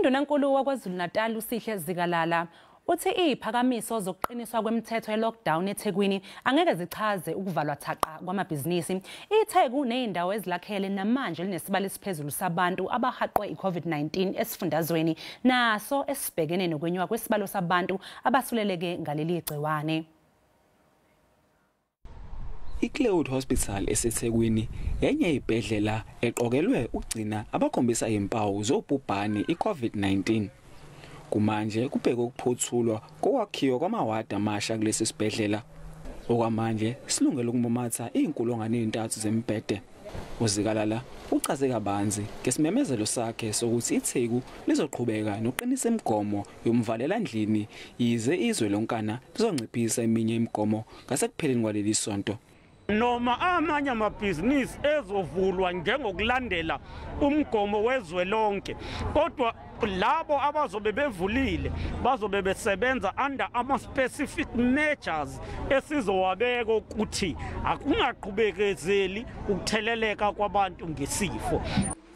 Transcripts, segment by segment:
UNdunankulu waKwaZulu-Natal uSihle Zikalala uthi iziphakamiso zokuqiniswa kwemithetho ye-lockdown eThekwini angeke zichaze ukuvalwa thaqa kwamabhizinisi. iTheku nezindawo ezilakhele namanje linesibalo esiphezulu sabantu abahaqwe i-COVID-19 esifundazweni naso esibhekene nokwenyuka kwesibalo sabantu abasuleleke ngaleli gciwane. ICloud Hospital eseThekwini yenye yezibhedlela eqokelwe ukugcina abakhombisa izimpawu zobhubhane i-COVID-19. Kumanje kubhekwe ukuphuthulwa kokwakhiwa kwamawadi amasha kulesi sibhedlela. Okwamanje silungele ukumumatha izinkulungwane ezintathu zembhede. uZikalala uchaze kabanzi ngesimemezelo sakhe sokuthi iTheku lizoqhubeka noqinisa imigomo yomvalela endlini yize izwe lonkana lizonciphisa eminye imigomo ngasekupheleni kwaleli sonto. Noma amanye amabhizinisi ezovulwa njengokulandela umgomo wezwe lonke, kodwa labo abazobe bevulile bazobe besebenza under ama-specific measures esizowabeka ukuthi akungaqhubekezeli ukutheleleka kwabantu ngesifo.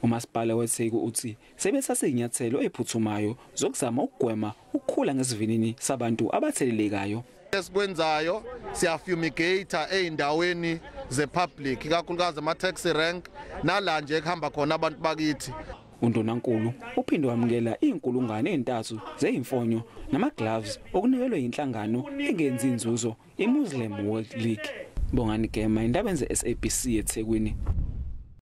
Umasipala weTheku uthi sebethathe izinyathelo eziphuthumayo zokuzama ukugwema ukukhula ngesivinini sabantu abathelelekayo. Esikwenzayo siyafumigate eindaweni zepublic ikakhulukazi ama-taxi rank nala nje ekuhamba khona abantu bakithi. UNdunankulu uphinde wamukela izinkulungwane ezintathu zezimfonyo nama-gloves okunikelwe inhlangano engenzi inzuzo iMuslim World League. Bongani Gema, indaba ze-SABC eThekwini.